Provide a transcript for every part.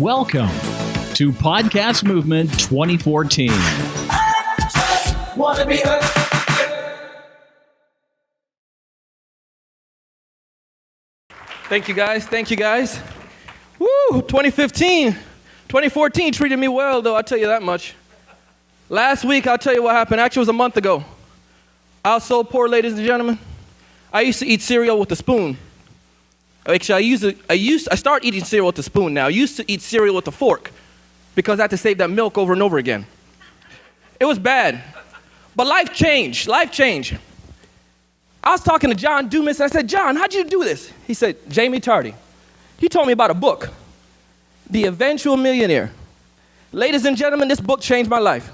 Welcome to Podcast Movement 2014. Wanna be heard. Thank you guys. Woo, 2014 treated me well though, I'll tell you that much. Last week, I'll tell you what happened. Actually, it was a month ago. I was so poor, ladies and gentlemen. I used to eat cereal with a spoon. Actually, I started eating cereal with a spoon now. I used to eat cereal with a fork because I had to save that milk over and over again. It was bad, but life changed. I was talking to John Dumas, and I said, John, how'd you do this? He said, Jaime Tardy. He told me about a book, The Eventual Millionaire. Ladies and gentlemen, this book changed my life.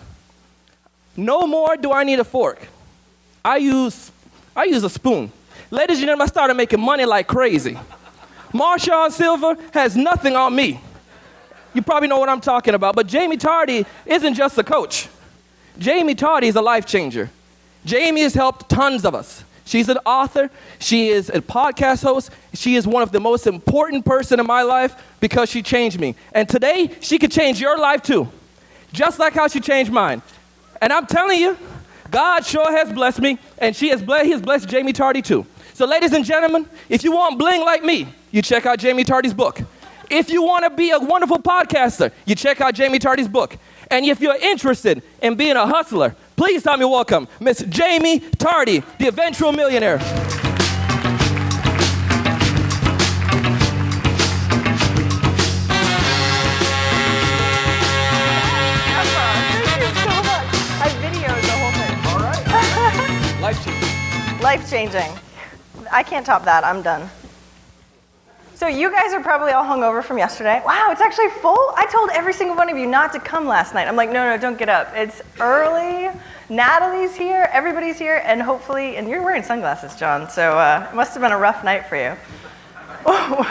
No more do I need a fork. I use a spoon. Ladies and gentlemen, I started making money like crazy. Marshawn Silver has nothing on me. You probably know what I'm talking about, but Jaime Tardy isn't just a coach. Jaime Tardy is a life changer. Jaime has helped tons of us. She's an author. She is a podcast host. She is one of the most important person in my life because she changed me. And today, she could change your life too, just like how she changed mine. And I'm telling you, God sure has blessed me, and He has blessed Jaime Tardy too. So ladies and gentlemen, if you want bling like me, you check out Jaime Tardy's book. If you want to be a wonderful podcaster, you check out Jaime Tardy's book. And if you're interested in being a hustler, please help me welcome Miss Jaime Tardy, the Eventual Millionaire. I videoed the whole thing. All right. Life-changing. Life-changing. I can't top that. I'm done. So you guys are probably all hungover from yesterday. Wow, it's actually full? I told every single one of you not to come last night. I'm like, no, don't get up. It's early. Natalie's here. Everybody's here. And hopefully, and you're wearing sunglasses, John, so it must have been a rough night for you. Oh,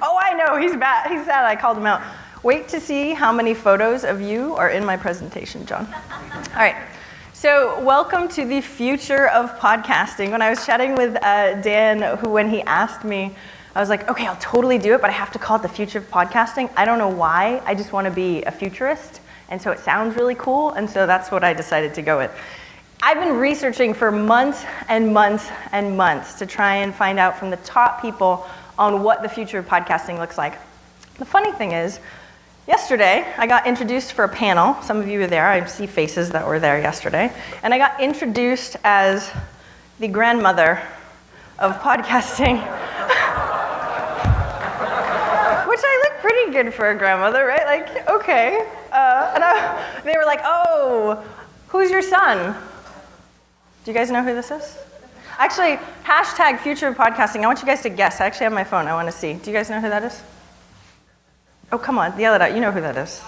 I know. He's bad. He's sad I called him out. Wait to see how many photos of you are in my presentation, John. All right. So welcome to the future of podcasting. When I was chatting with Dan, who when he asked me, I was like, okay, I'll totally do it, but I have to call it the future of podcasting. I don't know why. I just want to be a futurist, and so it sounds really cool, and so that's what I decided to go with. I've been researching for months and months and months to try and find out from the top people on what the future of podcasting looks like. The funny thing is, yesterday, I got introduced for a panel. Some of you were there. I see faces that were there yesterday. And I got introduced as the grandmother of podcasting. Which I look pretty good for a grandmother, right? Like, okay. They were like, oh, who's your son? Do you guys know who this is? Actually, hashtag future of podcasting. I want you guys to guess. I actually have my phone. I want to see. Do you guys know who that is? Oh, come on, yell it out. You know who that is.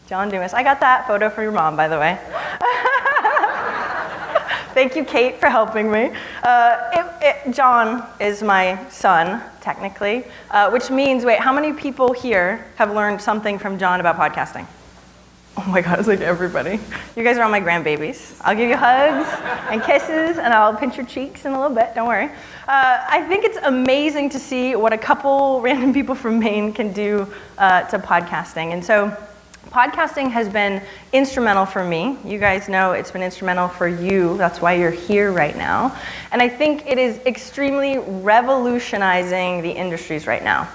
John Dumas. I got that photo for your mom, by the way. Thank you, Kate, for helping me. John is my son, technically, which means, wait, how many people here have learned something from John about podcasting? Oh my God, it's like everybody. You guys are all my grandbabies. I'll give you hugs and kisses, and I'll pinch your cheeks in a little bit, don't worry. I think it's amazing to see what a couple random people from Maine can do to podcasting. And so podcasting has been instrumental for me. You guys know it's been instrumental for you. That's why you're here right now. And I think it is extremely revolutionizing the industries right now.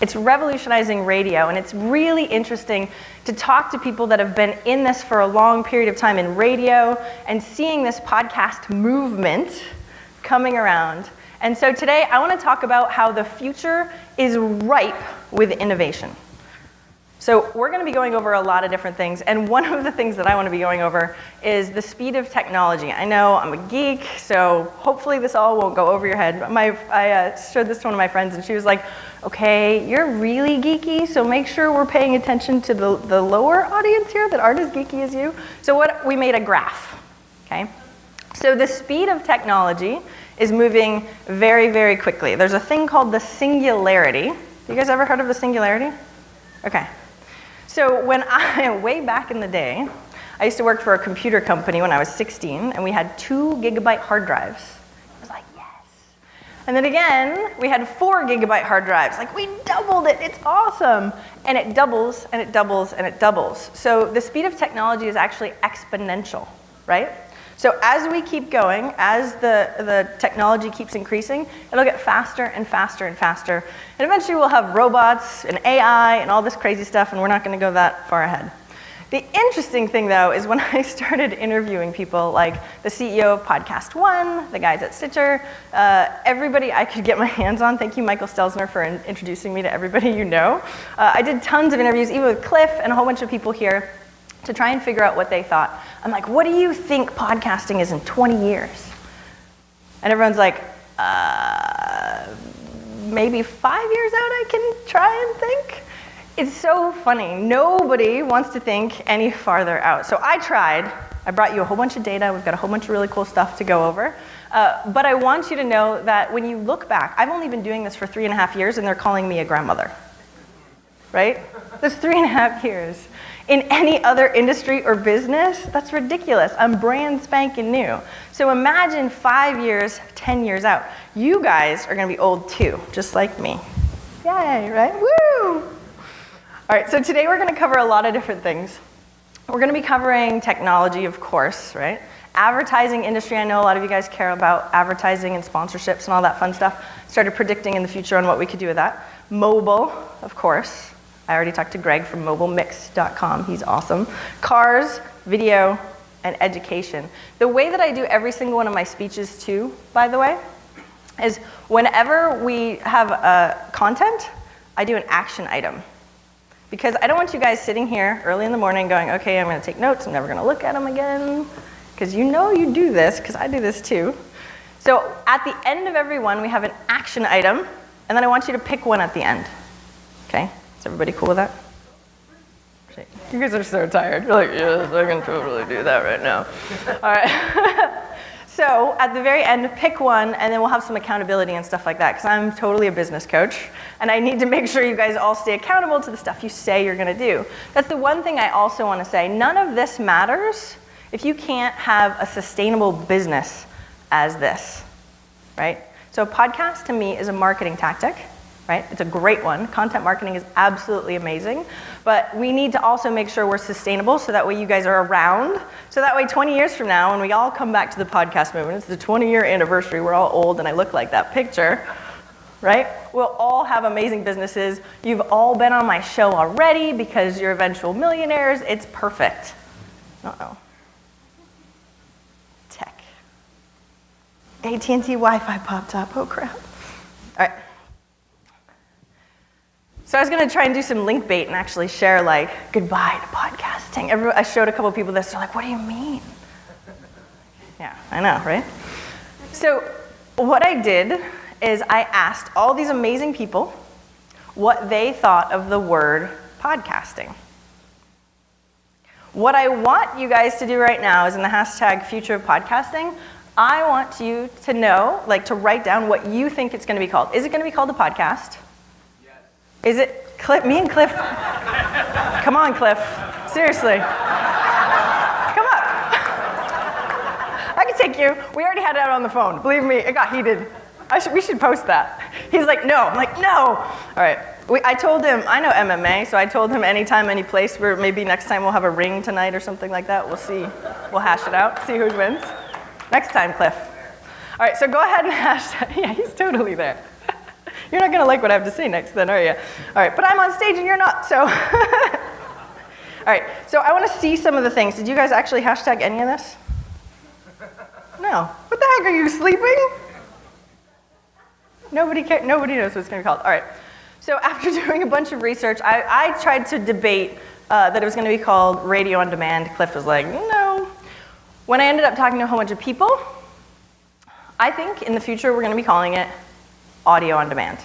It's revolutionizing radio, and it's really interesting to talk to people that have been in this for a long period of time in radio and seeing this podcast movement coming around. And so today I want to talk about how the future is ripe with innovation. So we're going to be going over a lot of different things, and one of the things that I want to be going over is the speed of technology. I know I'm a geek, so hopefully this all won't go over your head. I showed this to one of my friends, and she was like, okay, you're really geeky, so make sure we're paying attention to the lower audience here that aren't as geeky as you. So we made a graph, okay? So the speed of technology is moving very, very quickly. There's a thing called the singularity. You guys ever heard of the singularity? Okay. So way back in the day, I used to work for a computer company when I was 16, and we had 2 gigabyte hard drives. I was like, yes. And then again, we had 4 gigabyte hard drives. Like, we doubled it. It's awesome. And it doubles, and it doubles, and it doubles. So the speed of technology is actually exponential, right? So as we keep going, as the technology keeps increasing, it'll get faster and faster and faster. And eventually we'll have robots and AI and all this crazy stuff, and we're not going to go that far ahead. The interesting thing, though, is when I started interviewing people like the CEO of Podcast One, the guys at Stitcher, everybody I could get my hands on. Thank you, Michael Stelzner, for introducing me to everybody you know. I did tons of interviews, even with Cliff and a whole bunch of people here, to try and figure out what they thought. I'm like, what do you think podcasting is in 20 years? And everyone's like, maybe 5 years out I can try and think. It's so funny. Nobody wants to think any farther out. So I tried. I brought you a whole bunch of data. We've got a whole bunch of really cool stuff to go over. But I want you to know that when you look back, I've only been doing this for 3.5 years, and they're calling me a grandmother. Right? That's 3.5 years. In any other industry or business, that's ridiculous. I'm brand spanking new. So imagine 5 years, 10 years out. You guys are going to be old too, just like me. Yay, right? Woo! All right, so today we're going to cover a lot of different things. We're going to be covering technology, of course, right? Advertising industry, I know a lot of you guys care about advertising and sponsorships and all that fun stuff. Started predicting in the future on what we could do with that. Mobile, of course. I already talked to Greg from mobilemix.com. He's awesome. Cars, video, and education. The way that I do every single one of my speeches too, by the way, is whenever we have content, I do an action item. Because I don't want you guys sitting here early in the morning going, okay, I'm going to take notes, I'm never going to look at them again. Because you know you do this, because I do this too. So at the end of every one, we have an action item, and then I want you to pick one at the end. Okay? Is everybody cool with that? You guys are so tired. You're like, yes, I can totally do that right now. All right. So at the very end, pick one, and then we'll have some accountability and stuff like that, because I'm totally a business coach, and I need to make sure you guys all stay accountable to the stuff you say you're going to do. That's the one thing I also want to say. None of this matters if you can't have a sustainable business as this, right? So a podcast, to me, is a marketing tactic, right? It's a great one. Content marketing is absolutely amazing, but we need to also make sure we're sustainable so that way you guys are around, so that way 20 years from now when we all come back to the podcast movement, it's the 20-year anniversary, we're all old and I look like that picture, right? We'll all have amazing businesses. You've all been on my show already because you're eventual millionaires. It's perfect. Uh-oh. Tech. AT&T Wi-Fi popped up. Oh, crap. All right. So I was going to try and do some link bait and actually share, like, goodbye to podcasting. I showed a couple of people this. They're like, what do you mean? Yeah, I know, right? So what I did is I asked all these amazing people what they thought of the word podcasting. What I want you guys to do right now is in the hashtag future of podcasting, I want you to know, like to write down what you think it's going to be called. Is it going to be called a podcast? Yes. Is it Cliff? Me and Cliff? Come on, Cliff. Seriously. Come up. I can take you. We already had it out on the phone. Believe me, it got heated. We should post that. He's like, no. I'm like, no. All right. I told him, I know MMA, so I told him anytime, any place, where maybe next time we'll have a ring tonight or something like that. We'll see. We'll hash it out, see who wins. Next time, Cliff. All right, so go ahead and hashtag. Yeah, he's totally there. You're not going to like what I have to say next then, are you? All right, but I'm on stage and you're not, so. All right, so I want to see some of the things. Did you guys actually hashtag any of this? No. What the heck, are you sleeping? Nobody knows what it's going to be called. All right. So after doing a bunch of research, I tried to debate that it was going to be called radio on demand. Cliff was like, no. When I ended up talking to a whole bunch of people, I think in the future we're going to be calling it audio on demand.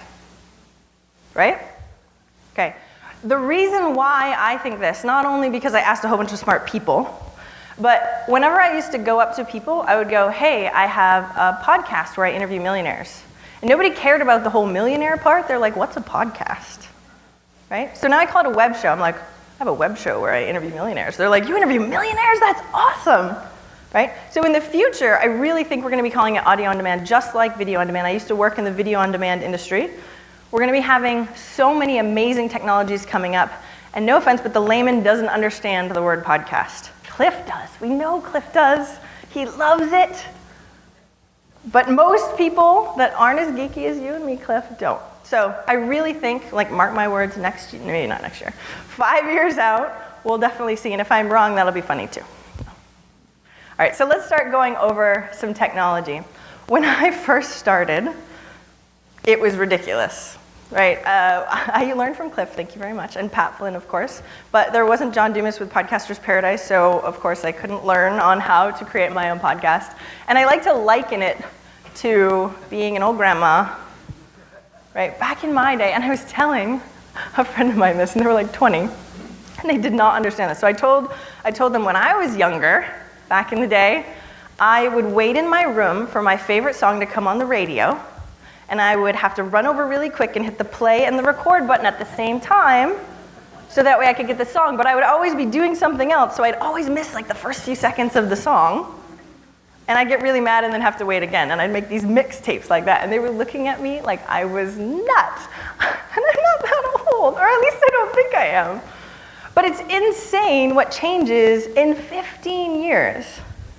Right? Okay. The reason why I think this, not only because I asked a whole bunch of smart people, but whenever I used to go up to people, I would go, hey, I have a podcast where I interview millionaires. And nobody cared about the whole millionaire part. They're like, what's a podcast? Right? So now I call it a web show. I'm like, I have a web show where I interview millionaires. They're like, you interview millionaires? That's awesome. right? So in the future, I really think we're going to be calling it audio on demand, just like video on demand. I used to work in the video on demand industry. We're going to be having so many amazing technologies coming up. And no offense, but the layman doesn't understand the word podcast. Cliff does. We know Cliff does. He loves it. But most people that aren't as geeky as you and me, Cliff, don't. So I really think, like, mark my words, next year, maybe not next year, 5 years out, we'll definitely see. And if I'm wrong, that'll be funny too. All right, so let's start going over some technology. When I first started, it was ridiculous, right? I learned from Cliff, thank you very much, and Pat Flynn, of course. But there wasn't John Dumas with Podcaster's Paradise, so of course I couldn't learn on how to create my own podcast. And I like to liken it to being an old grandma, right? Back in my day, and I was telling a friend of mine this, and they were like 20, and they did not understand this. So I told them when I was younger, back in the day, I would wait in my room for my favorite song to come on the radio, and I would have to run over really quick and hit the play and the record button at the same time, so that way I could get the song. But I would always be doing something else, so I'd always miss like the first few seconds of the song, and I'd get really mad and then have to wait again, and I'd make these mixtapes like that, and they were looking at me like I was nuts. And I'm not that old, or at least I don't think I am. But it's insane what changes in 15 years,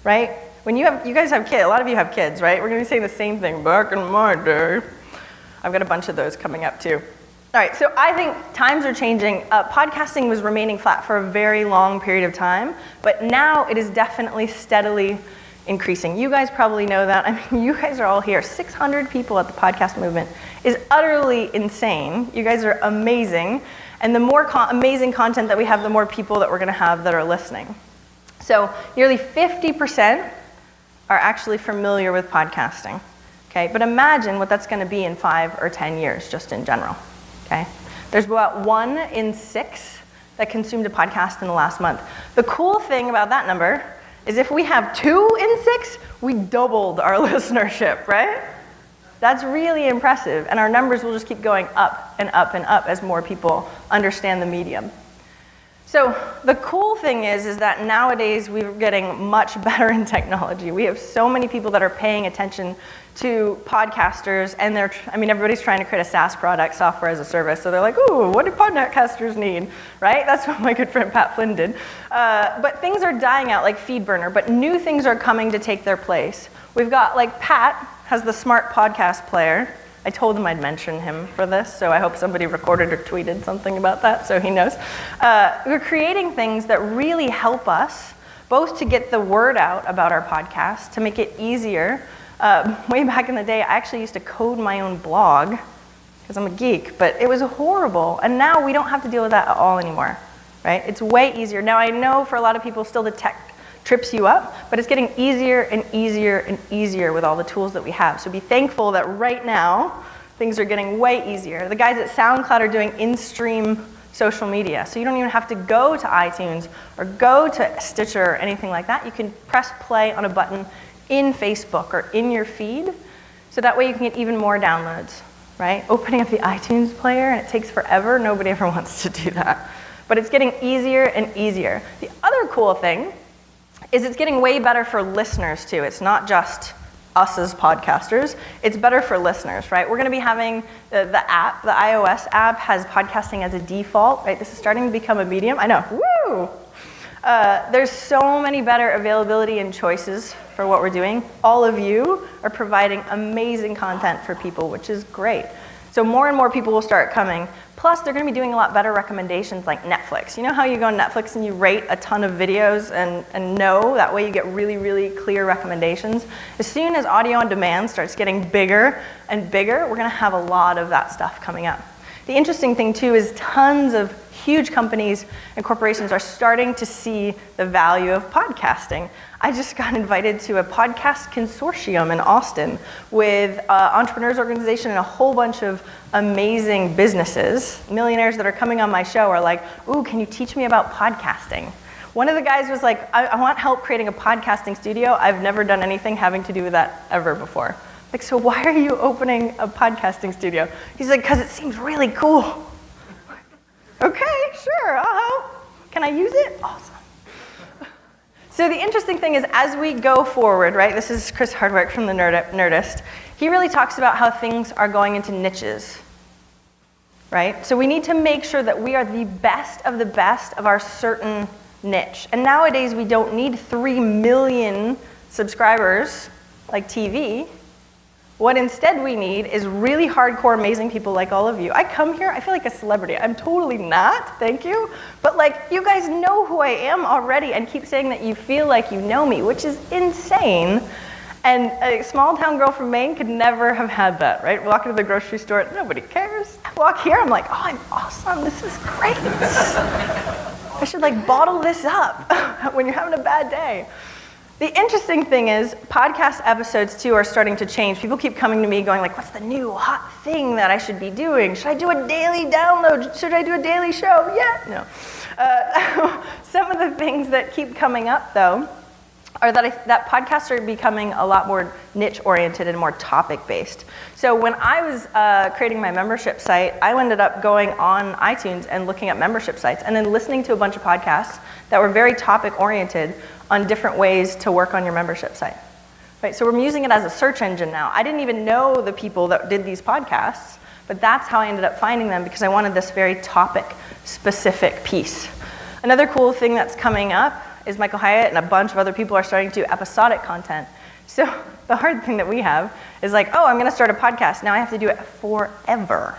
right? When you guys have kids, a lot of you have kids, right? We're going to be saying the same thing, back in my day. I've got a bunch of those coming up too. All right, so I think times are changing. Podcasting was remaining flat for a very long period of time, but now it is definitely steadily increasing. You guys probably know that. I mean, you guys are all here. 600 people at the podcast movement is utterly insane. You guys are amazing. And the more amazing content that we have, the more people that we're going to have that are listening. So nearly 50% are actually familiar with podcasting. Okay, but imagine what that's going to be in 5 or 10 years, just in general. Okay, there's about 1 in 6 that consumed a podcast in the last month. The cool thing about that number is if we have 2 in 6, we doubled our listenership, right? That's really impressive, and our numbers will just keep going up and up and up as more people understand the medium. So the cool thing is that nowadays we're getting much better in technology. We have so many people that are paying attention to podcasters, and everybody's trying to create a SaaS product, software as a service. So they're like, ooh, what do podcasters need, right? That's what my good friend Pat Flynn did. But things are dying out like FeedBurner, but new things are coming to take their place. We've got, like, Pat has the smart podcast player. I told him I'd mention him for this, so I hope somebody recorded or tweeted something about that so he knows. We're creating things that really help us both to get the word out about our podcast, to make it easier. Way back in the day, I actually used to code my own blog because I'm a geek, but it was horrible. And now we don't have to deal with that at all anymore, right? It's way easier. Now I know for a lot of people still the tech trips you up, but it's getting easier and easier and easier with all the tools that we have. So be thankful that right now, things are getting way easier. The guys at SoundCloud are doing in-stream social media, so you don't even have to go to iTunes or go to Stitcher or anything like that. You can press play on a button in Facebook or in your feed, so that way you can get even more downloads, right? Opening up the iTunes player, and it takes forever. Nobody ever wants to do that. But it's getting easier and easier. The other cool thing is it's getting way better for listeners too. It's not just us as podcasters, it's better for listeners, right? We're gonna be having the app, the iOS app has podcasting as a default, right? This is starting to become a medium, I know, woo! There's so many better availability and choices for what we're doing. All of you are providing amazing content for people, which is great. So more and more people will start coming. Plus, they're going to be doing a lot better recommendations like Netflix. You know how you go on Netflix and you rate a ton of videos and know, that way you get really, really clear recommendations? As soon as audio on demand starts getting bigger and bigger, we're going to have a lot of that stuff coming up. The interesting thing too is tons of huge companies and corporations are starting to see the value of podcasting. I just got invited to a podcast consortium in Austin with Entrepreneurs Organization and a whole bunch of amazing businesses. Millionaires that are coming on my show are like, ooh, can you teach me about podcasting? One of the guys was like, I want help creating a podcasting studio. I've never done anything having to do with that ever before. Like, so why are you opening a podcasting studio? He's like, because it seems really cool. Okay, sure, can I use it? Awesome. So the interesting thing is, as we go forward, right, this is Chris Hardwick from the Nerdist, he really talks about how things are going into niches, right? So we need to make sure that we are the best of our certain niche. And nowadays, we don't need 3 million subscribers like TV. What instead we need is really hardcore, amazing people like all of you. I come here, I feel like a celebrity. I'm totally not, thank you. But like, you guys know who I am already and keep saying that you feel like you know me, which is insane. And a small town girl from Maine could never have had that, right? Walk into the grocery store, nobody cares. I walk here, I'm like, oh, I'm awesome, this is great. I should like bottle this up when you're having a bad day. The interesting thing is, podcast episodes too are starting to change. People keep coming to me going like, what's the new hot thing that I should be doing? Should I do a daily download? Should I do a daily show? Yeah, no. Some of the things that keep coming up though, are that podcasts are becoming a lot more niche-oriented and more topic-based. So when I was creating my membership site, I ended up going on iTunes and looking at membership sites and then listening to a bunch of podcasts that were very topic-oriented on different ways to work on your membership site. Right, so we're using it as a search engine now. I didn't even know the people that did these podcasts, but that's how I ended up finding them because I wanted this very topic-specific piece. Another cool thing that's coming up is Michael Hyatt and a bunch of other people are starting to do episodic content. So the hard thing that we have is like, oh, I'm gonna start a podcast. Now I have to do it forever,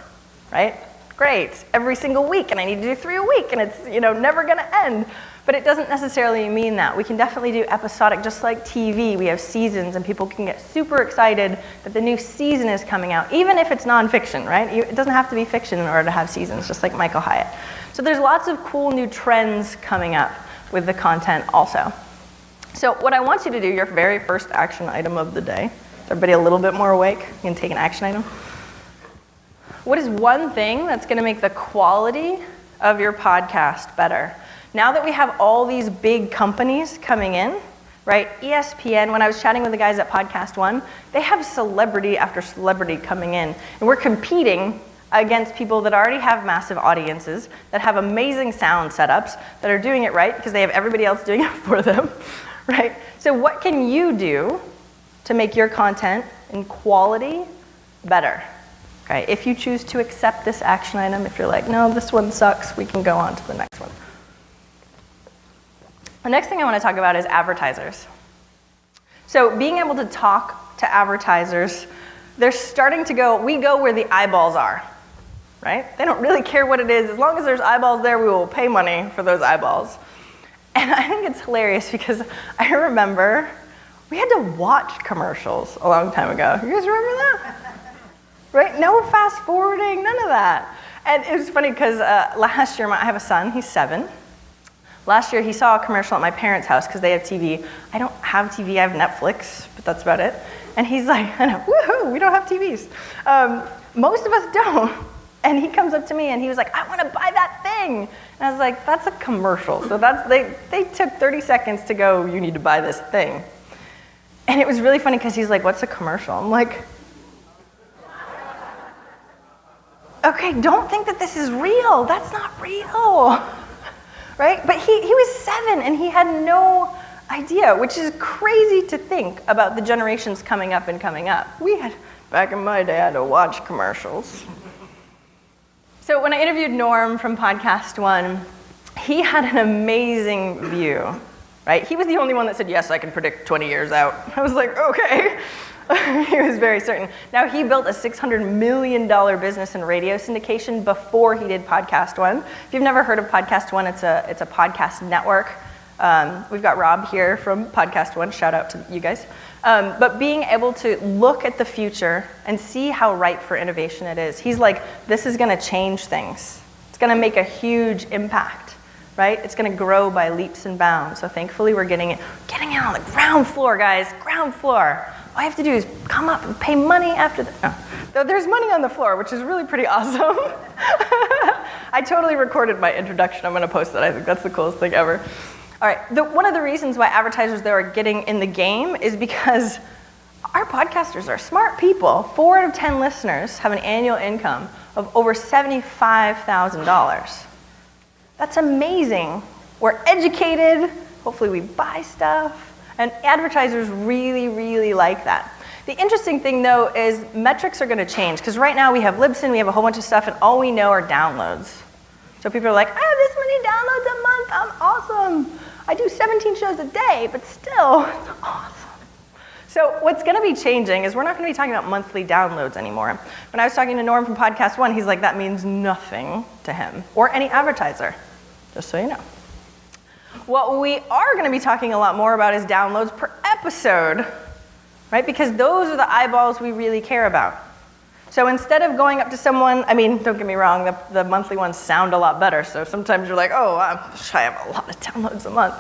right? Great, every single week, and I need to do 3 a week, and it's never gonna end. But it doesn't necessarily mean that. We can definitely do episodic, just like TV. We have seasons, and people can get super excited that the new season is coming out, even if it's nonfiction, right? It doesn't have to be fiction in order to have seasons, just like Michael Hyatt. So there's lots of cool new trends coming up with the content also. So what I want you to do, your very first action item of the day, is everybody a little bit more awake? You can take an action item. What is one thing that's gonna make the quality of your podcast better? Now that we have all these big companies coming in, right? ESPN, when I was chatting with the guys at Podcast One, they have celebrity after celebrity coming in, and we're competing against people that already have massive audiences, that have amazing sound setups, that are doing it right because they have everybody else doing it for them, right? So what can you do to make your content in quality better? Okay, if you choose to accept this action item, if you're like, no, this one sucks, we can go on to the next one. The next thing I want to talk about is advertisers. So being able to talk to advertisers, they're starting to go, we go where the eyeballs are, right? They don't really care what it is. As long as there's eyeballs there, we will pay money for those eyeballs. And I think it's hilarious because I remember we had to watch commercials a long time ago. You guys remember that? Right? No fast forwarding, none of that. And it was funny because last year, I have a son, he's 7. Last year, he saw a commercial at my parents' house because they have TV. I don't have TV, I have Netflix, but that's about it. And he's like, I know, woohoo, we don't have TVs. Most of us don't. And he comes up to me and he was like, I want to buy that thing. And I was like, that's a commercial. So they took 30 seconds to go, you need to buy this thing. And it was really funny because he's like, what's a commercial? I'm like, okay, don't think that this is real. That's not real. Right? But he was 7 and he had no idea, which is crazy to think about the generations coming up and coming up. Back in my day, I had to watch commercials. So when I interviewed Norm from Podcast One, he had an amazing view, right? He was the only one that said, yes, I can predict 20 years out. I was like, okay. He was very certain. Now, he built a $600 million business in radio syndication before he did Podcast One. If you've never heard of Podcast One, it's a podcast network. We've got Rob here from Podcast One. Shout out to you guys. But being able to look at the future and see how ripe for innovation it is. He's like, this is going to change things. It's going to make a huge impact, right? It's going to grow by leaps and bounds. So thankfully, we're getting it on the ground floor, guys. Ground floor. All I have to do is come up and pay money after Though there's money on the floor, which is really pretty awesome. I totally recorded my introduction. I'm going to post it. I think that's the coolest thing ever. All right, one of the reasons why advertisers, though, are getting in the game is because our podcasters are smart people. 4 out of 10 listeners have an annual income of over $75,000. That's amazing. We're educated, Hopefully we buy stuff. And advertisers really, really like that. The interesting thing, though, is metrics are going to change. Because right now we have Libsyn, we have a whole bunch of stuff, and all we know are downloads. So people are like, I have this many downloads a month. I'm awesome. I do 17 shows a day, but still, it's awesome. So what's going to be changing is we're not going to be talking about monthly downloads anymore. When I was talking to Norm from Podcast One, he's like, that means nothing to him or any advertiser, just so you know. What we are going to be talking a lot more about is downloads per episode, right? Because those are the eyeballs we really care about. So instead of going up to someone, I mean, don't get me wrong, the monthly ones sound a lot better. So sometimes you're like, oh, I wish I have a lot of downloads a month.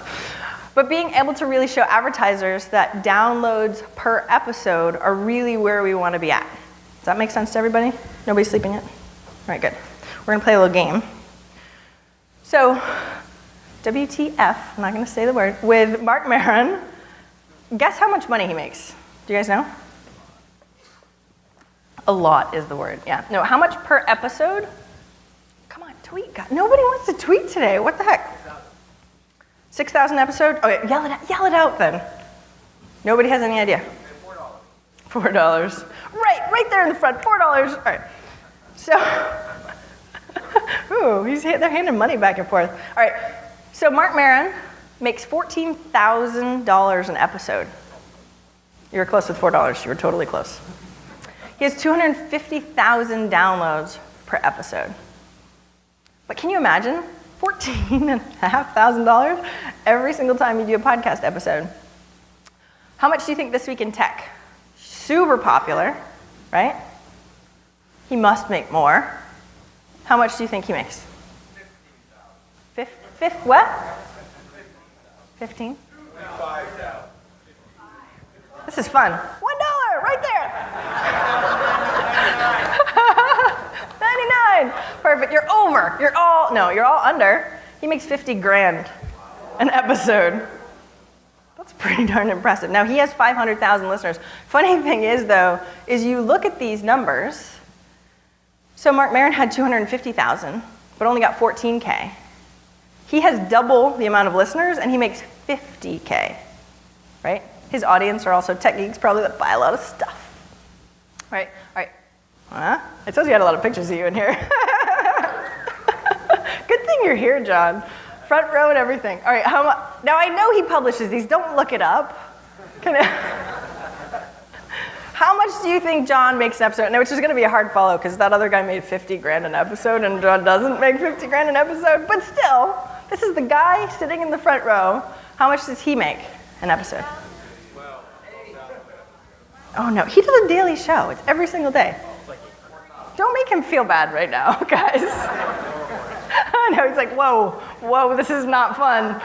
But being able to really show advertisers that downloads per episode are really where we want to be at. Does that make sense to everybody? Nobody sleeping yet? All right, good. We're going to play a little game. So, WTF, I'm not going to say the word, with Mark Maron. Guess how much money he makes? Do you guys know? A lot is the word, yeah. No, how much per episode? Come on, tweet. God, nobody wants to tweet today. What the heck? 6,000 episode? Okay, yell it out then. Nobody has any idea. $4. Right there in the front, $4. All right. So, ooh, they're handing money back and forth. All right. So Mark Maron makes $14,000 an episode. You were close with $4. You were totally close. He has 250,000 downloads per episode. But can you imagine $14,500 every single time you do a podcast episode? How much do you think This Week in Tech? Super popular, right? He must make more. How much do you think he makes? What? 15? This is fun. $1 right there. 99. Perfect. You're over. You're all under. He makes 50 grand an episode. That's pretty darn impressive. Now he has 500,000 listeners. Funny thing is, though, is you look at these numbers. So Mark Maron had 250,000, but only got 14K. He has double the amount of listeners, and he makes 50K, right? His audience are also tech geeks, probably, that buy a lot of stuff. All right. I told you I had a lot of pictures of you in here. Good thing you're here, John. Front row and everything. All right, now I know he publishes these. Don't look it up. How much do you think John makes an episode? Now, which is going to be a hard follow, because that other guy made 50 grand an episode, and John doesn't make 50 grand an episode. But still, this is the guy sitting in the front row. How much does he make an episode? Oh, no. He does a daily show. It's every single day. Don't make him feel bad right now, guys. I know, he's like, whoa, this is not fun.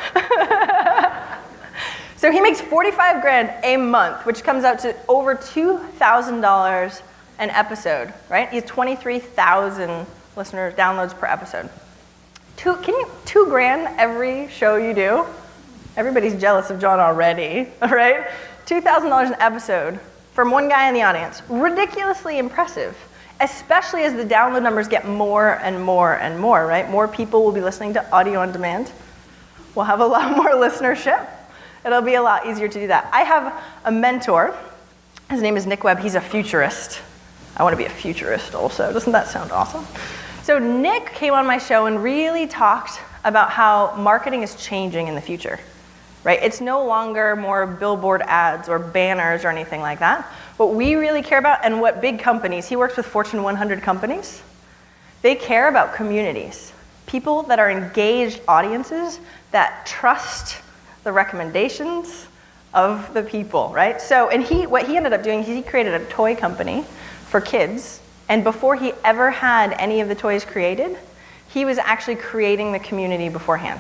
So he makes 45 grand a month, which comes out to over $2,000 an episode, right? He has 23,000 listeners, downloads per episode. $2 grand every show you do? Everybody's jealous of John already, right? $2,000 an episode from one guy in the audience. Ridiculously impressive, especially as the download numbers get more and more and more, right? More people will be listening to audio on demand. We'll have a lot more listenership. It'll be a lot easier to do that. I have a mentor. His name is Nick Webb. He's a futurist. I want to be a futurist also. Doesn't that sound awesome? So Nick came on my show and really talked about how marketing is changing in the future, right? It's no longer more billboard ads or banners or anything like that. What we really care about, and what big companies, he works with Fortune 100 companies, they care about communities. People that are engaged audiences that trust the recommendations of the people, right? So, and what he ended up doing, he created a toy company for kids, and before he ever had any of the toys created, he was actually creating the community beforehand.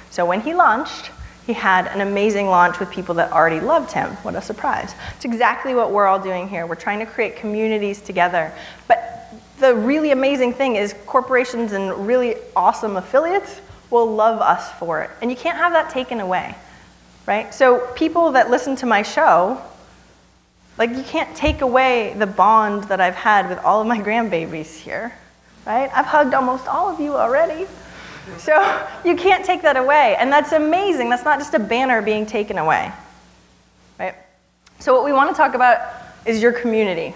So when he launched, he had an amazing launch with people that already loved him. What a surprise. It's exactly what we're all doing here. We're trying to create communities together. But the really amazing thing is corporations and really awesome affiliates will love us for it. And you can't have that taken away, right? So people that listen to my show, like, you can't take away the bond that I've had with all of my grandbabies here, right? I've hugged almost all of you already. So you can't take that away. And that's amazing. That's not just a banner being taken away. Right? So what we want to talk about is your community.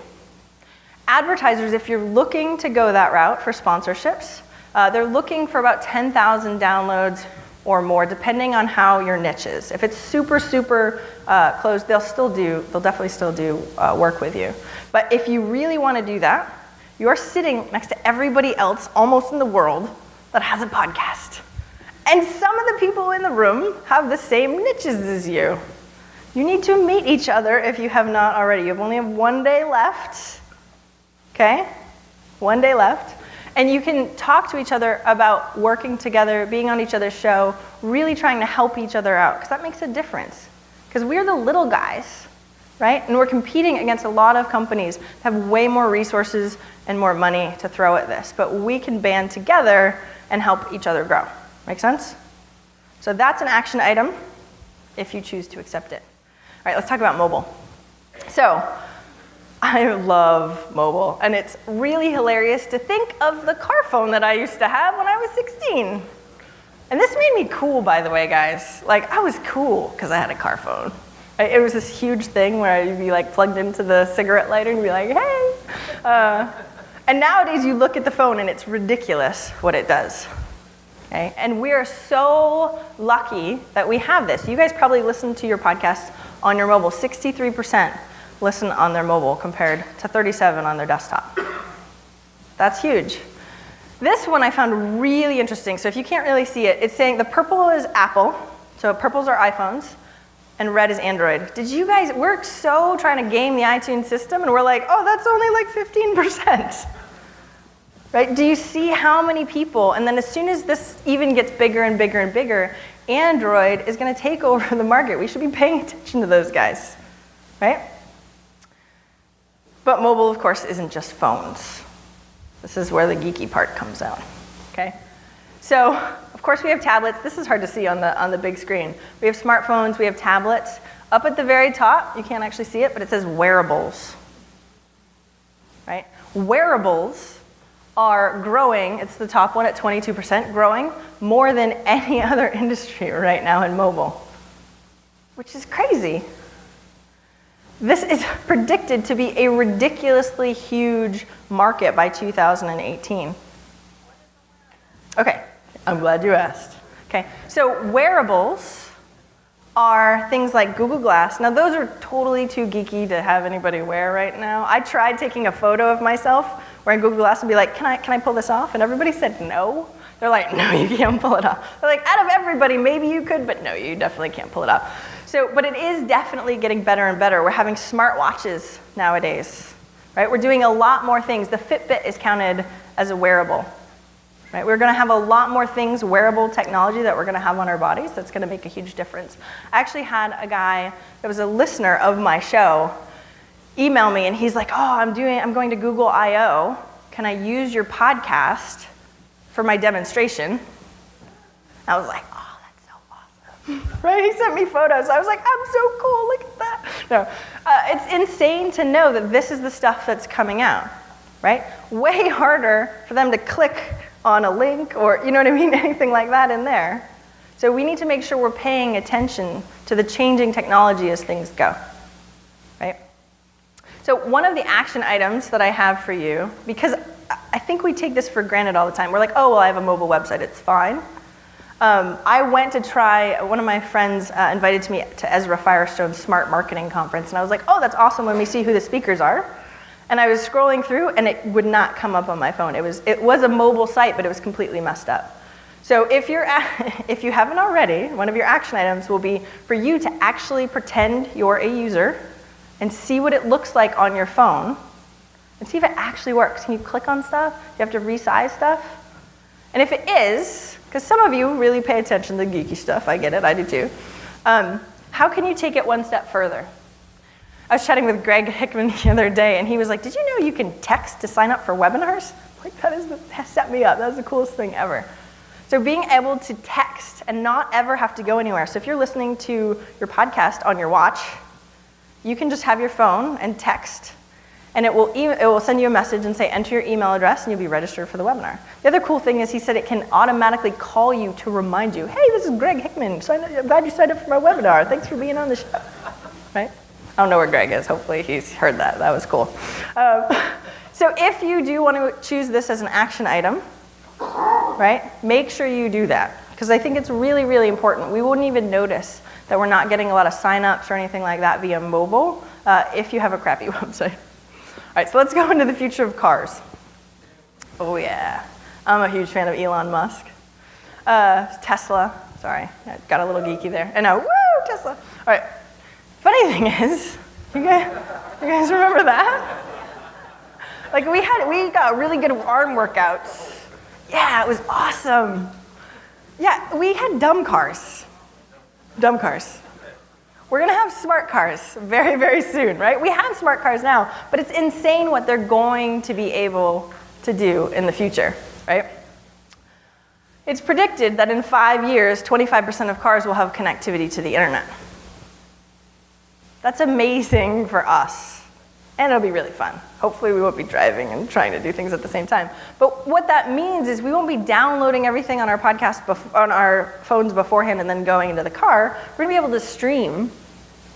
Advertisers, if you're looking to go that route for sponsorships, they're looking for about 10,000 downloads or more, depending on how your niche is. If it's super, super closed, they'll definitely still do work with you. But if you really want to do that, you're sitting next to everybody else almost in the world that has a podcast. And some of the people in the room have the same niches as you. You need to meet each other if you have not already. You only have 1 day left, okay? 1 day left. And you can talk to each other about working together, being on each other's show, really trying to help each other out, because that makes a difference. Because we're the little guys, right? And we're competing against a lot of companies that have way more resources and more money to throw at this. But we can band together and help each other grow. Make sense? So that's an action item if you choose to accept it. All right, let's talk about mobile. So I love mobile, and it's really hilarious to think of the car phone that I used to have when I was 16. And this made me cool, by the way, guys. Like, I was cool because I had a car phone. It was this huge thing where you'd be like plugged into the cigarette lighter and be like, hey. And nowadays you look at the phone and it's ridiculous what it does. Okay? And we are so lucky that we have this. You guys probably listen to your podcasts on your mobile. 63% listen on their mobile compared to 37% on their desktop. That's huge. This one I found really interesting. So if you can't really see it, it's saying the purple is Apple. So purples are iPhones and red is Android. Did you guys, we're so trying to game the iTunes system and we're like, oh, that's only like 15%. Right? Do you see how many people, and then as soon as this even gets bigger and bigger and bigger, Android is going to take over the market. We should be paying attention to those guys, right? But mobile, of course, isn't just phones. This is where the geeky part comes out, okay? So, of course, we have tablets. This is hard to see on the big screen. We have smartphones, we have tablets. Up at the very top, you can't actually see it, but it says wearables, right? Wearables are growing, it's the top one at 22%, growing more than any other industry right now in mobile, which is crazy. This is predicted to be a ridiculously huge market by 2018. Okay, I'm glad you asked. Okay, so wearables are things like Google Glass. Now those are totally too geeky to have anybody wear right now. I tried taking a photo of myself wearing Google Glass and be like, can I pull this off? And everybody said no. They're like, no, you can't pull it off. They're like, out of everybody, maybe you could, but no, you definitely can't pull it off. So, but it is definitely getting better and better. We're having smartwatches nowadays, right? We're doing a lot more things. The Fitbit is counted as a wearable, right? We're gonna have a lot more things, wearable technology that we're gonna have on our bodies that's gonna make a huge difference. I actually had a guy that was a listener of my show email me and he's like, oh, I'm going to Google I/O. Can I use your podcast for my demonstration? I was like, oh, that's so awesome. Right? He sent me photos. I was like, I'm so cool, look at that. No, it's insane to know that this is the stuff that's coming out, right? Way harder for them to click on a link or, you know what I mean, anything like that in there. So we need to make sure we're paying attention to the changing technology as things go, right? So one of the action items that I have for you, because I think we take this for granted all the time. We're like, oh, well, I have a mobile website, it's fine. I went to try, one of my friends invited me to Ezra Firestone's Smart Marketing Conference, and I was like, oh, that's awesome, let me see who the speakers are. And I was scrolling through, and it would not come up on my phone. It was a mobile site, but it was completely messed up. So if you haven't already, one of your action items will be for you to actually pretend you're a user and see what it looks like on your phone and see if it actually works. Can you click on stuff? Do you have to resize stuff? And if it is, because some of you really pay attention to the geeky stuff, I get it, I do too. How can you take it one step further? I was chatting with Greg Hickman the other day, and he was like, did you know you can text to sign up for webinars? Like, that set me up. That was the coolest thing ever. So being able to text and not ever have to go anywhere. So if you're listening to your podcast on your watch, you can just have your phone and text. and it will send you a message and say, enter your email address, and you'll be registered for the webinar. The other cool thing is he said it can automatically call you to remind you, hey, this is Greg Hickman. I'm glad you signed up for my webinar. Thanks for being on the show. Right? I don't know where Greg is. Hopefully he's heard that. That was cool. So if you do want to choose this as an action item, right, make sure you do that. Because I think it's really, really important. We wouldn't even notice that we're not getting a lot of signups or anything like that via mobile if you have a crappy website. All right, so let's go into the future of cars. Oh yeah, I'm a huge fan of Elon Musk. Tesla, sorry, I got a little geeky there. And now, woo, Tesla. All right, funny thing is, you guys remember that? Like we got really good arm workouts. Yeah, it was awesome. Yeah, we had dumb cars. Dumb cars. We're gonna have smart cars very, very soon, right? We have smart cars now, but it's insane what they're going to be able to do in the future, right? It's predicted that in 5 years, 25% of cars will have connectivity to the internet. That's amazing for us. And it'll be really fun. Hopefully we won't be driving and trying to do things at the same time. But what that means is we won't be downloading everything on our podcast on our phones beforehand and then going into the car. We're gonna be able to stream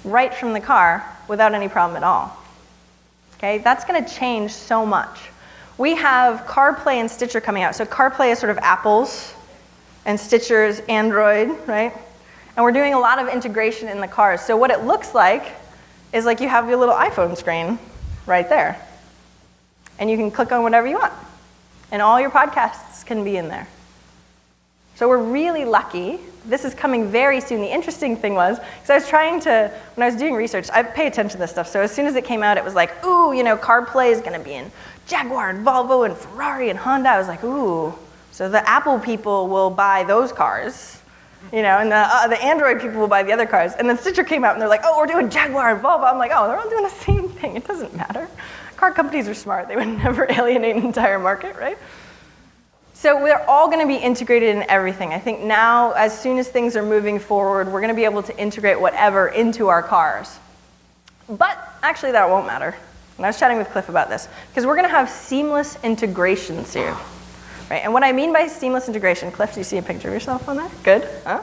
right from the car without any problem at all. Okay, that's gonna change so much. We have CarPlay and Stitcher coming out. So CarPlay is sort of Apple's and Stitcher is Android, right? And we're doing a lot of integration in the cars. So what it looks like is like you have your little iPhone screen right there. And you can click on whatever you want. And all your podcasts can be in there. So we're really lucky. This is coming very soon. The interesting thing was, because I was trying to, when I was doing research, I pay attention to this stuff. So as soon as it came out, it was like, ooh, you know, CarPlay is going to be in Jaguar and Volvo and Ferrari and Honda. I was like, ooh. So the Apple people will buy those cars. You know, and the Android people will buy the other cars. And then Stitcher came out and they're like, oh, we're doing Jaguar and Volvo. I'm like, oh, they're all doing the same thing. It doesn't matter. Car companies are smart. They would never alienate an entire market, right? So we're all going to be integrated in everything. I think now, as soon as things are moving forward, we're going to be able to integrate whatever into our cars. But actually, that won't matter. And I was chatting with Cliff about this, because we're going to have seamless integration soon. Right? And what I mean by seamless integration, Cliff, do you see a picture of yourself on there? Good. Huh?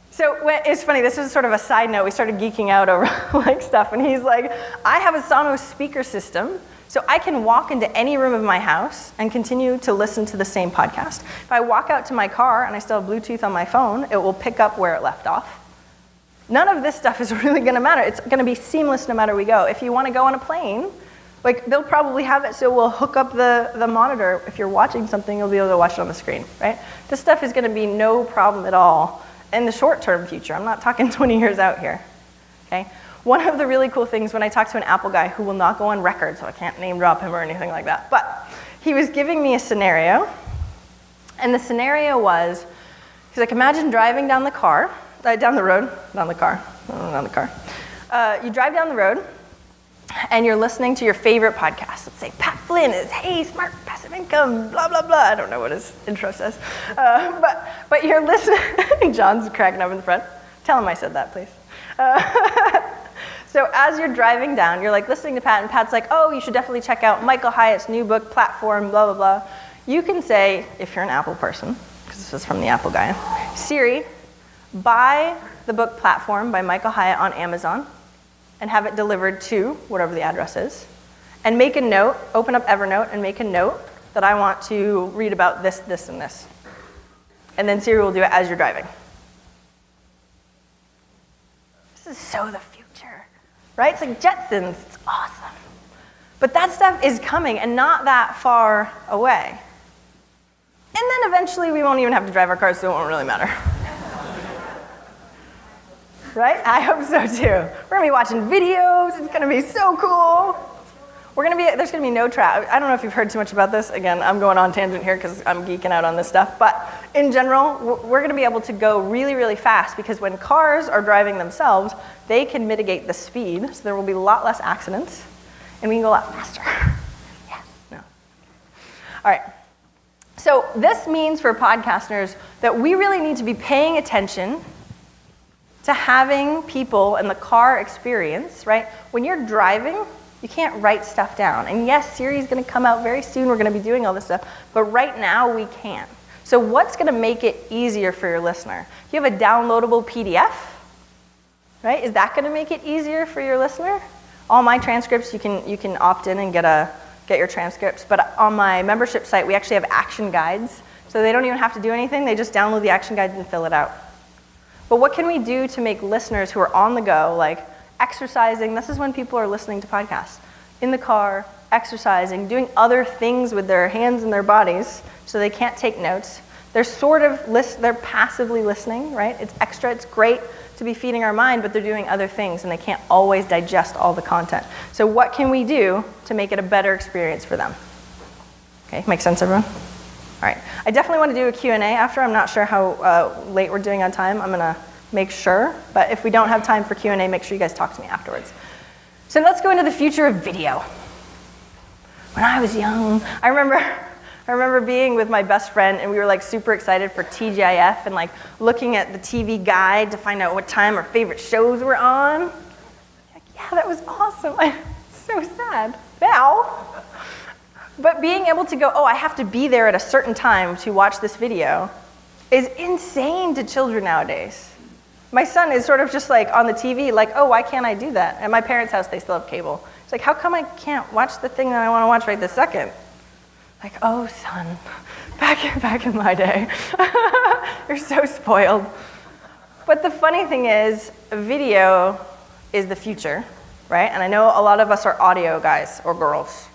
So it's funny, this is sort of a side note. We started geeking out over like stuff, and he's like, I have a Sonos speaker system, so I can walk into any room of my house and continue to listen to the same podcast. If I walk out to my car and I still have Bluetooth on my phone, it will pick up where it left off. None of this stuff is really going to matter. It's going to be seamless no matter where we go. If you want to go on a plane, like they'll probably have it so we'll hook up the monitor. If you're watching something, you'll be able to watch it on the screen, right? This stuff is going to be no problem at all in the short-term future. I'm not talking 20 years out here, okay? One of the really cool things when I talked to an Apple guy who will not go on record, so I can't name drop him or anything like that, but he was giving me a scenario, and the scenario was, he's like, imagine driving down the car, down the road, down the car. You drive down the road, and you're listening to your favorite podcast. Let's say Pat Flynn is, hey, smart passive income, blah, blah, blah. I don't know what his intro says. But you're listening. John's cracking up in the front. Tell him I said that, please. So as you're driving down, you're like listening to Pat, and Pat's like, oh, you should definitely check out Michael Hyatt's new book, Platform, blah, blah, blah. You can say, if you're an Apple person, because this is from the Apple guy, Siri, buy the book Platform by Michael Hyatt on Amazon, and have it delivered to whatever the address is, and make a note, open up Evernote and make a note that I want to read about this, this, and this. And then Siri will do it as you're driving. This is so the future, right? It's like Jetsons, it's awesome. But that stuff is coming and not that far away. And then eventually we won't even have to drive our cars, so it won't really matter. Right? I hope so too. We're gonna be watching videos. It's gonna be so cool. There's gonna be no traffic. I don't know if you've heard too much about this. Again, I'm going on tangent here because I'm geeking out on this stuff. But in general, we're gonna be able to go really, really fast because when cars are driving themselves, they can mitigate the speed, so there will be a lot less accidents, and we can go a lot faster. Yeah. No. All right. So this means for podcasters that we really need to be paying attention to having people in the car experience, right? When you're driving, You can't write stuff down. And yes, Siri's going to come out very soon. We're going to be doing all this stuff. But right now, we can't. So what's going to make it easier for your listener? You have a downloadable PDF, right? Is that going to make it easier for your listener? All my transcripts, you can opt in and get your transcripts. But on my membership site, we actually have action guides. So they don't even have to do anything. They just download the action guides and fill it out. But what can we do to make listeners who are on the go, like exercising? This is when people are listening to podcasts. In the car, exercising, doing other things with their hands and their bodies so they can't take notes. They're passively listening, right? It's extra, it's great to be feeding our mind, but they're doing other things and they can't always digest all the content. So what can we do to make it a better experience for them? Okay, make sense, everyone? All right, I definitely want to do a Q&A after. I'm not sure how late we're doing on time. I'm gonna make sure, but if we don't have time for Q&A, make sure you guys talk to me afterwards. So let's go into the future of video. When I was young, I remember being with my best friend and we were like super excited for TGIF and like looking at the TV guide to find out what time our favorite shows were on. Like, yeah, that was awesome. I'm so sad now. But being able to go, oh, I have to be there at a certain time to watch this video is insane to children nowadays. My son is sort of just like on the TV, like, oh, why can't I do that? At my parents' house, they still have cable. It's like, how come I can't watch the thing that I want to watch right this second? Like, oh, son, back in my day. You're so spoiled. But the funny thing is, video is the future, right? And I know a lot of us are audio guys or girls,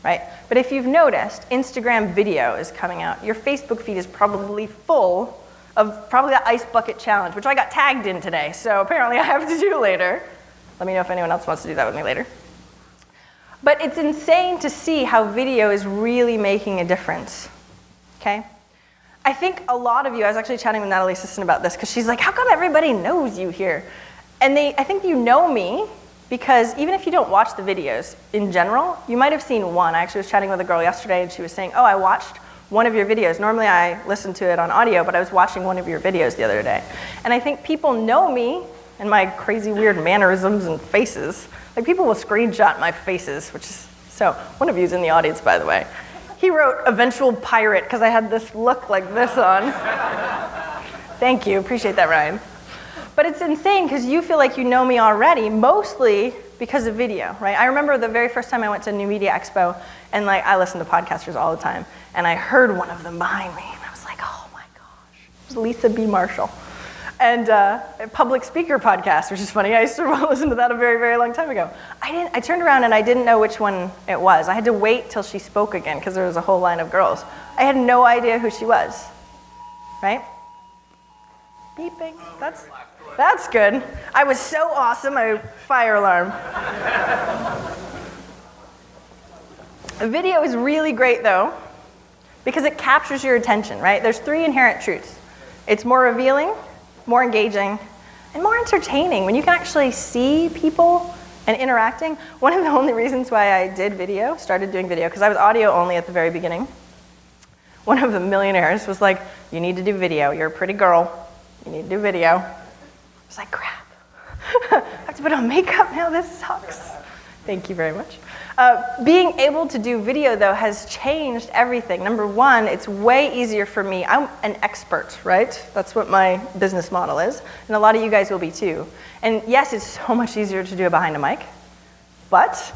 right? But if you've noticed, Instagram video is coming out. Your Facebook feed is probably full of probably the ice bucket challenge, which I got tagged in today, so apparently I have to do later. Let me know if anyone else wants to do that with me later. But it's insane to see how video is really making a difference, okay? I think a lot of you, I was actually chatting with Natalie's assistant about this, because she's like, how come everybody knows you here? And I think you know me, because even if you don't watch the videos in general, you might have seen one. I actually was chatting with a girl yesterday, and she was saying, oh, I watched one of your videos. Normally I listen to it on audio, but I was watching one of your videos the other day. And I think people know me and my crazy weird mannerisms and faces. Like people will screenshot my faces, which is, so one of you is in the audience, by the way. He wrote eventual pirate because I had this look like this on. Thank you, appreciate that, Ryan. But it's insane because you feel like you know me already, mostly because of video, right? I remember the very first time I went to New Media Expo, and like I listen to podcasters all the time, and I heard one of them behind me, and I was like, oh my gosh, it was Lisa B. Marshall. And a public speaker podcast, which is funny. I used to listen to that a very, very long time ago. I turned around and I didn't know which one it was. I had to wait till she spoke again because there was a whole line of girls. I had no idea who she was, right? Beeping, that's good. I was so awesome, fire alarm. Video is really great though, because it captures your attention, right? There's 3 inherent truths. It's more revealing, more engaging, and more entertaining. When you can actually see people and interacting. One of the only reasons why I started doing video, because I was audio only at the very beginning. One of the millionaires was like, you need to do video. You're a pretty girl. You need to do video. I was like, crap. I have to put on makeup now. This sucks. Thank you very much. Being able to do video, though, has changed everything. Number one, it's way easier for me. I'm an expert, right? That's what my business model is. And a lot of you guys will be, too. And yes, it's so much easier to do it behind a mic. But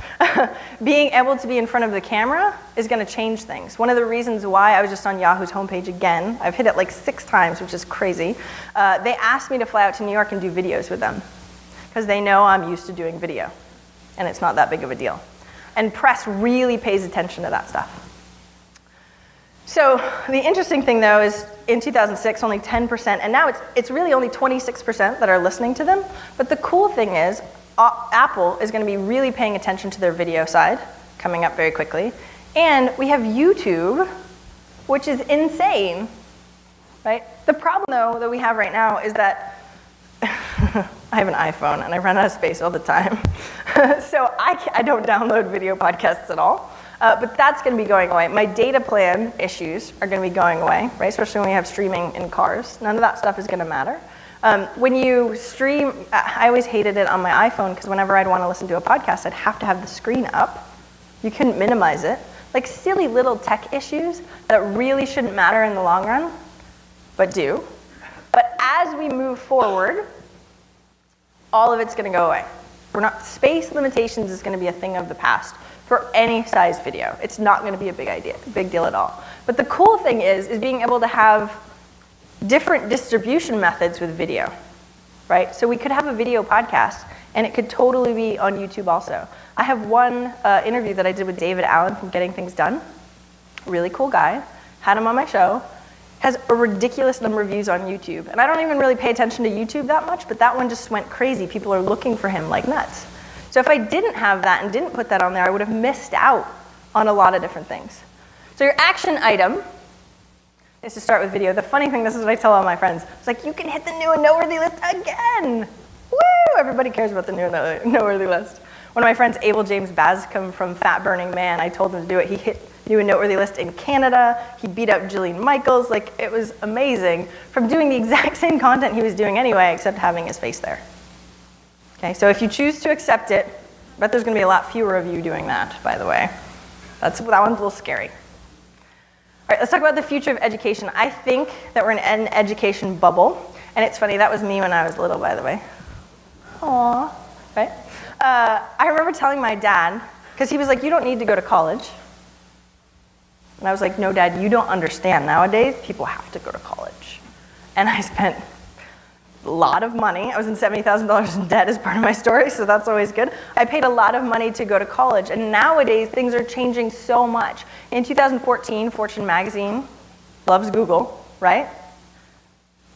being able to be in front of the camera is going to change things. One of the reasons why I was just on Yahoo's homepage again, I've hit it like 6 times, which is crazy. They asked me to fly out to New York and do videos with them because they know I'm used to doing video. And it's not that big of a deal. And press really pays attention to that stuff. So the interesting thing, though, is in 2006, only 10%, and now it's really only 26% that are listening to them. But the cool thing is, Apple is going to be really paying attention to their video side, coming up very quickly. And we have YouTube, which is insane, right? The problem, though, that we have right now is that I have an iPhone, and I run out of space all the time. So I don't download video podcasts at all. But that's going to be going away. My data plan issues are going to be going away, right? Especially when we have streaming in cars. None of that stuff is going to matter. When you stream, I always hated it on my iPhone because whenever I'd want to listen to a podcast, I'd have to have the screen up. You couldn't minimize it. Like silly little tech issues that really shouldn't matter in the long run, but do. But as we move forward, all of it's going to go away. Space limitations is going to be a thing of the past for any size video. It's not going to be a big deal at all. But the cool thing is being able to have different distribution methods with video, right? So we could have a video podcast, and it could totally be on YouTube also. I have one interview that I did with David Allen from Getting Things Done. Really cool guy. Had him on my show. Has a ridiculous number of views on YouTube. And I don't even really pay attention to YouTube that much, but that one just went crazy. People are looking for him like nuts. So if I didn't have that and didn't put that on there, I would have missed out on a lot of different things. So your action item is to start with video. The funny thing, this is what I tell all my friends. It's like, you can hit the new and noteworthy list again. Woo! Everybody cares about the new and noteworthy list. One of my friends, Abel James Bascom from Fat Burning Man, I told him to do it. He hit new and noteworthy list in Canada. He beat up Jillian Michaels. Like, it was amazing from doing the exact same content he was doing anyway, except having his face there. Okay, so if you choose to accept it, I bet there's going to be a lot fewer of you doing that, by the way. That one's a little scary. All right, let's talk about the future of education. I think that we're in an education bubble. And it's funny, that was me when I was little, by the way. Aww, right? I remember telling my dad, because he was like, you don't need to go to college. And I was like, no, Dad, you don't understand. Nowadays, people have to go to college. And I spent a lot of money. I was in $70,000 in debt as part of my story, so that's always good. I paid a lot of money to go to college, and nowadays, things are changing so much. In 2014, Fortune magazine loves Google, right?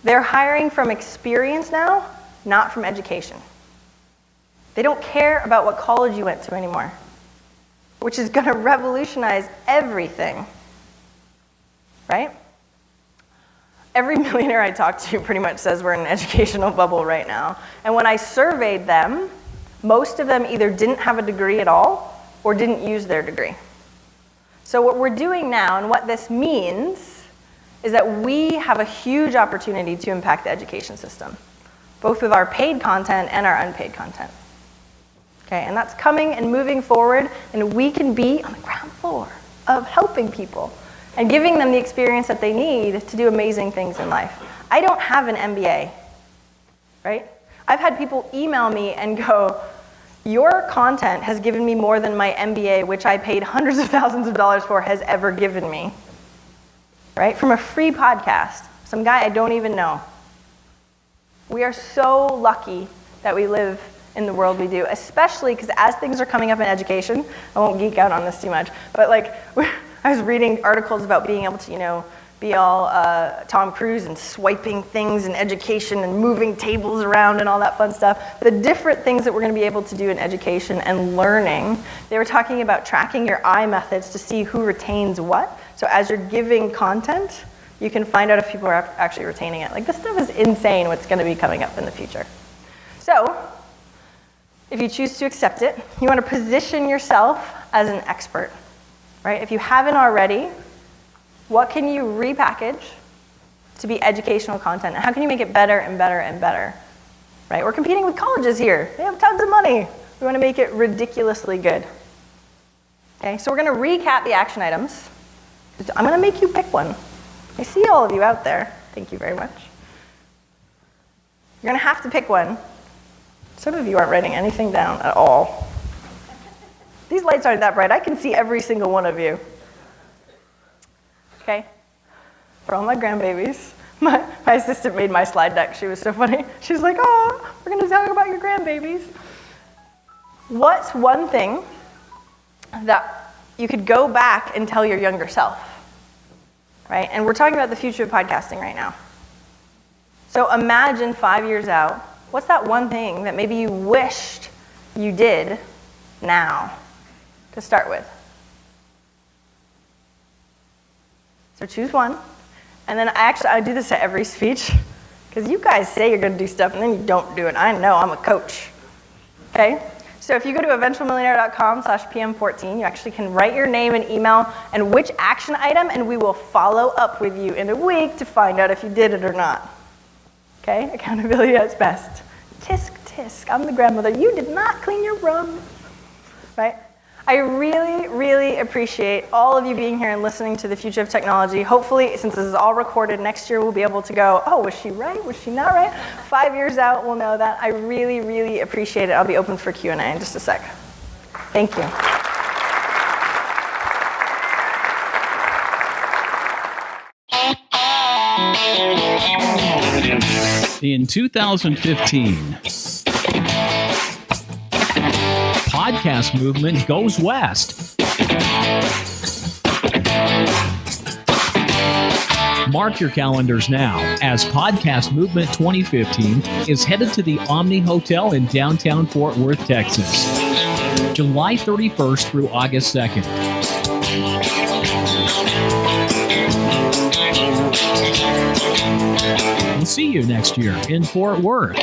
They're hiring from experience now, not from education. They don't care about what college you went to anymore, which is going to revolutionize everything, right? Every millionaire I talk to pretty much says we're in an educational bubble right now. And when I surveyed them, most of them either didn't have a degree at all or didn't use their degree. So what we're doing now, and what this means, is that we have a huge opportunity to impact the education system, both with our paid content and our unpaid content. Okay, and that's coming and moving forward, and we can be on the ground floor of helping people and giving them the experience that they need to do amazing things in life. I don't have an MBA, right? I've had people email me and go, your content has given me more than my MBA, which I paid hundreds of thousands of dollars for, has ever given me, right? From a free podcast, some guy I don't even know. We are so lucky that we live in the world we do, especially because as things are coming up in education, I won't geek out on this too much, but like I was reading articles about being able to, be all Tom Cruise and swiping things in education and moving tables around and all that fun stuff. The different things that we're going to be able to do in education and learning. They were talking about tracking your eye methods to see who retains what. So as you're giving content, you can find out if people are actually retaining it. Like, this stuff is insane what's going to be coming up in the future. So if you choose to accept it, you want to position yourself as an expert, right? If you haven't already, what can you repackage to be educational content? And how can you make it better and better and better, right? We're competing with colleges here. They have tons of money. We want to make it ridiculously good. Okay, so we're going to recap the action items. I'm going to make you pick one. I see all of you out there. Thank you very much. You're going to have to pick one. Some of you aren't writing anything down at all. These lights aren't that bright. I can see every single one of you. Okay? For all my grandbabies. My assistant made my slide deck. She was so funny. She's like, oh, we're going to talk about your grandbabies. What's one thing that you could go back and tell your younger self? Right? And we're talking about the future of podcasting right now. So imagine 5 years out, what's that one thing that maybe you wished you did now to start with? So choose one. And then I do this at every speech, because you guys say you're going to do stuff and then you don't do it. I know, I'm a coach. Okay? So if you go to eventualmillionaire.com/PM14, you actually can write your name and email and which action item, and we will follow up with you in a week to find out if you did it or not. Okay? Accountability at its best. Tisk, tisk. I'm the grandmother. You did not clean your room. Right? I really, really appreciate all of you being here and listening to the future of technology. Hopefully, since this is all recorded, next year we'll be able to go, oh, was she right? Was she not right? 5 years out, we'll know that. I really, really appreciate it. I'll be open for Q&A in just a sec. Thank you. In 2015, podcast movement goes west. Mark your calendars now, as Podcast Movement 2015 is headed to the Omni Hotel in downtown Fort Worth, Texas, July 31st through August 2nd. We'll see you next year in Fort Worth.